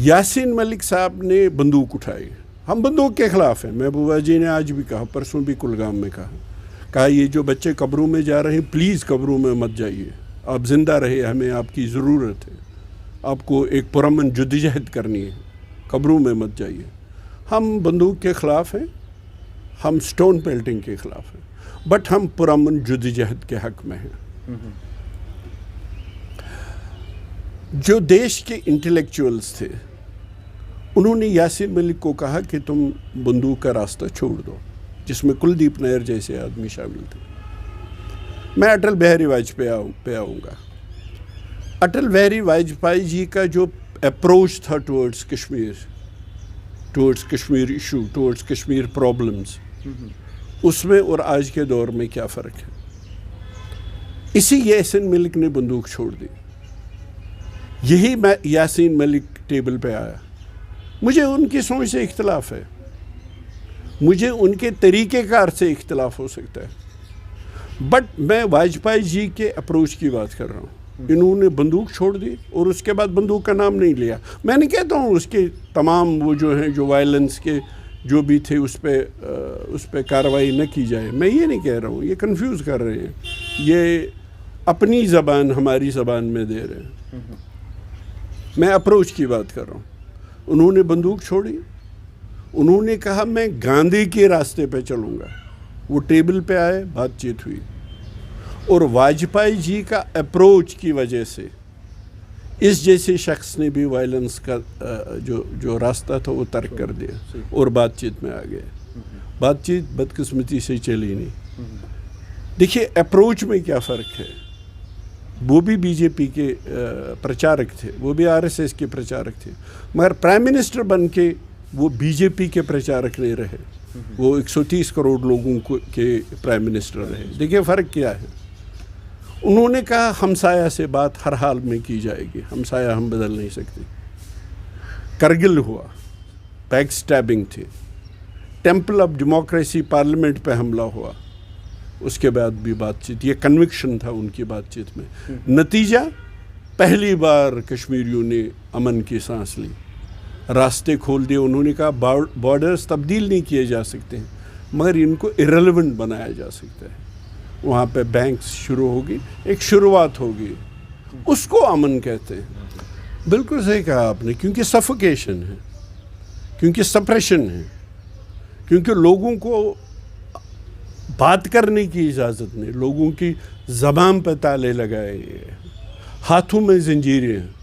यासीन मलिक साहब ने बंदूक उठाई, हम बंदूक के ख़िलाफ़ हैं। महबूबा जी ने आज भी कहा, परसों भी कुलगाम में कहा ये जो बच्चे कब्रों में जा रहे हैं प्लीज़ कब्रों में मत जाइए, आप ज़िंदा रहे, हमें आपकी ज़रूरत है, आपको एक पुरअमन जद्दोजहद करनी है, कब्रों में मत जाइए। हम बंदूक के ख़िलाफ़ हैं, हम स्टोन पेल्टिंग के ख़िलाफ़ हैं, बट हम पुरअमन जद्दोजहद के हक़ में हैं। जो देश के इंटेलेक्चुअल्स थे उन्होंने यासीन मलिक को कहा कि तुम बंदूक का रास्ता छोड़ दो, जिसमें कुलदीप नैयर जैसे आदमी शामिल थे। मैं अटल बिहारी वाजपेयी पे आऊँगा। अटल बिहारी वाजपेयी जी का जो अप्रोच था towards Kashmir issue, towards Kashmir problems, उसमें और आज के दौर में क्या फ़र्क है। इसी यासीन मलिक ने बंदूक छोड़ दी, यही मैं यासीन मलिक टेबल पे आया। मुझे उनकी सोच से इख्तलाफ है, मुझे उनके तरीक़ेकार से इख्तलाफ हो सकता है, बट मैं वाजपेयी जी के अप्रोच की बात कर रहा हूँ। इन्होंने बंदूक छोड़ दी और उसके बाद बंदूक का नाम नहीं लिया। मैं नहीं कहता हूँ उसके तमाम वो जो हैं जो वायलेंस के जो भी थे उस पर कार्रवाई न की जाए, मैं ये नहीं कह रहा हूँ, ये कंफ्यूज कर रहे हैं, ये अपनी ज़बान हमारी ज़बान में दे रहे हैं। मैं अप्रोच की बात कर रहा हूँ। उन्होंने बंदूक छोड़ी, उन्होंने कहा मैं गांधी के रास्ते पे चलूँगा, वो टेबल पे आए, बातचीत हुई, और वाजपेयी जी का अप्रोच की वजह से इस जैसे शख्स ने भी वायलेंस का जो रास्ता था वो तर्क कर दिया और बातचीत में आ गए। बातचीत बदकिस्मती से चली नहीं। देखिए अप्रोच में क्या फ़र्क है, वो भी बीजेपी के प्रचारक थे, वो भी आरएसएस के प्रचारक थे, मगर प्राइम मिनिस्टर बन के वो बीजेपी के प्रचारक नहीं रहे, वो 130 करोड़ लोगों के प्राइम मिनिस्टर रहे। देखिए फ़र्क क्या है। उन्होंने कहा हमसाया से बात हर हाल में की जाएगी, हमसाया हम बदल नहीं सकते। करगिल हुआ, बैक स्टैबिंग थी, टेम्पल ऑफ डेमोक्रेसी पार्लियामेंट पे हमला हुआ, उसके बाद भी बातचीत, ये कन्विक्शन था उनकी बातचीत में। नतीजा पहली बार कश्मीरियों ने अमन की सांस ली, रास्ते खोल दिए। उन्होंने कहा बॉर्डर्स तब्दील नहीं किए जा सकते हैं, मगर इनको इरेलेवेंट बनाया जा सकता है। वहाँ पे बैंक्स शुरू होगी, एक शुरुआत होगी, उसको अमन कहते हैं। बिल्कुल सही कहा आपने, क्योंकि सफोकेशन है, क्योंकि सप्रेशन है, क्योंकि लोगों को बात करने की इजाज़त नहीं, लोगों की ज़बान पर ताले लगाए हैं, हाथों में जंजीरें हैं,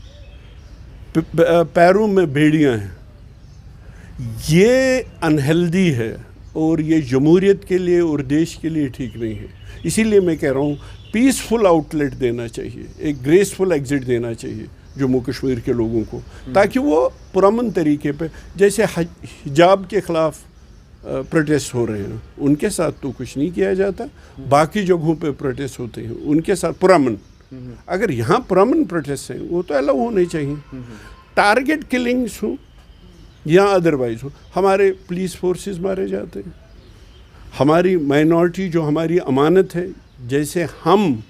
पैरों में बेड़ियां हैं। ये अनहेल्दी है और ये जमहूरियत के लिए और देश के लिए ठीक नहीं है। इसीलिए मैं कह रहा हूँ पीसफुल आउटलेट देना चाहिए, एक ग्रेसफुल एग्ज़िट देना चाहिए जम्मू कश्मीर के लोगों को, ताकि वो पुरअमन तरीके पे, जैसे हिजाब के ख़िलाफ़ प्रोटेस्ट हो रहे हैं, उनके साथ तो कुछ नहीं किया जाता, बाकी जगहों पे प्रोटेस्ट होते हैं उनके साथ पुरअमन। अगर यहाँ पुरअमन प्रोटेस्ट हैं वो तो अलाउ होने चाहिए। टारगेट किलिंग्स हो या अदरवाइज हो, हमारे पुलिस फोर्सेस मारे जाते हैं, हमारी माइनॉरिटी जो हमारी अमानत है, जैसे हम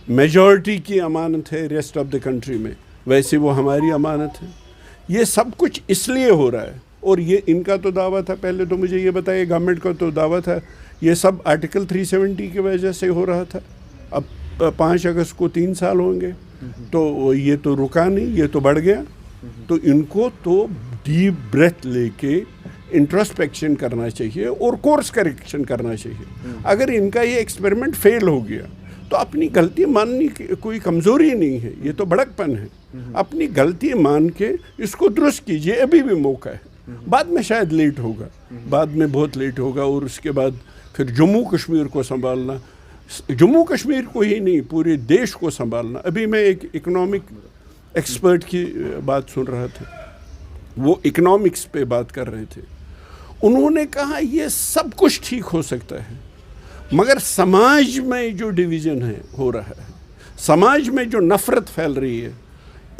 मेजॉरिटी की अमानत है रेस्ट ऑफ द कंट्री में, वैसे वो हमारी अमानत है। ये सब कुछ इसलिए हो रहा है, और ये इनका तो दावा था, पहले तो मुझे ये बताइए, गवर्नमेंट का तो दावा था ये सब आर्टिकल 370 की वजह से हो रहा था। अब 5 अगस्त को 3 साल होंगे, तो ये तो रुका नहीं, ये तो बढ़ गया। तो इनको तो डीप ब्रेथ लेके इंट्रोस्पेक्शन करना चाहिए और कोर्स करेक्शन करना चाहिए। अगर इनका ये एक्सपेरिमेंट फेल हो गया तो अपनी गलती मानने की कोई कमज़ोरी नहीं है, ये तो बड़कपन है। अपनी गलती मान के इसको दुरुस्त कीजिए, अभी भी मौका है। बाद में शायद लेट होगा, बाद में बहुत लेट होगा, और उसके बाद फिर जम्मू कश्मीर को संभालना, जम्मू कश्मीर को ही नहीं पूरे देश को संभालना। अभी मैं एक इकोनॉमिक एक्सपर्ट की बात सुन रहा था, वो इकोनॉमिक्स पे बात कर रहे थे। उन्होंने कहा ये सब कुछ ठीक हो सकता है, मगर समाज में जो डिवीज़न है हो रहा है, समाज में जो नफ़रत फैल रही है,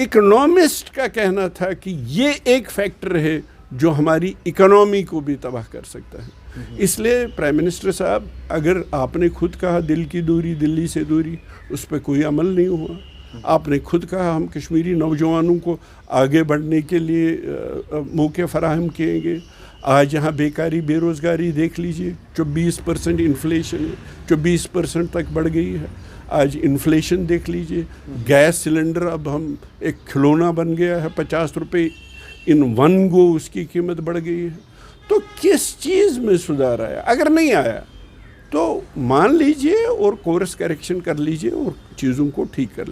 इकोनॉमिस्ट का कहना था कि ये एक फैक्टर है जो हमारी इकोनॉमी को भी तबाह कर सकता है। इसलिए प्राइम मिनिस्टर साहब, अगर आपने खुद कहा दिल की दूरी दिल्ली से दूरी, उस पर कोई अमल नहीं हुआ, آپ نے خود کہا ہم کشمیری نوجوانوں کو آگے بڑھنے کے لیے موقع فراہم کیے گے. آج یہاں بیکاری بے روزگاری دیکھ لیجئے 24% انفلیشن ہے, 24% تک بڑھ گئی ہے. آج انفلیشن دیکھ لیجئے, گیس سلنڈر اب ہم ایک کھلونا بن گیا ہے, 50 روپے ان ون گو اس کی قیمت بڑھ گئی ہے. تو کس چیز میں سدھار آیا؟ اگر نہیں آیا تو مان لیجئے اور کورس کریکشن کر لیجئے اور چیزوں کو ٹھیک کر لیجئے.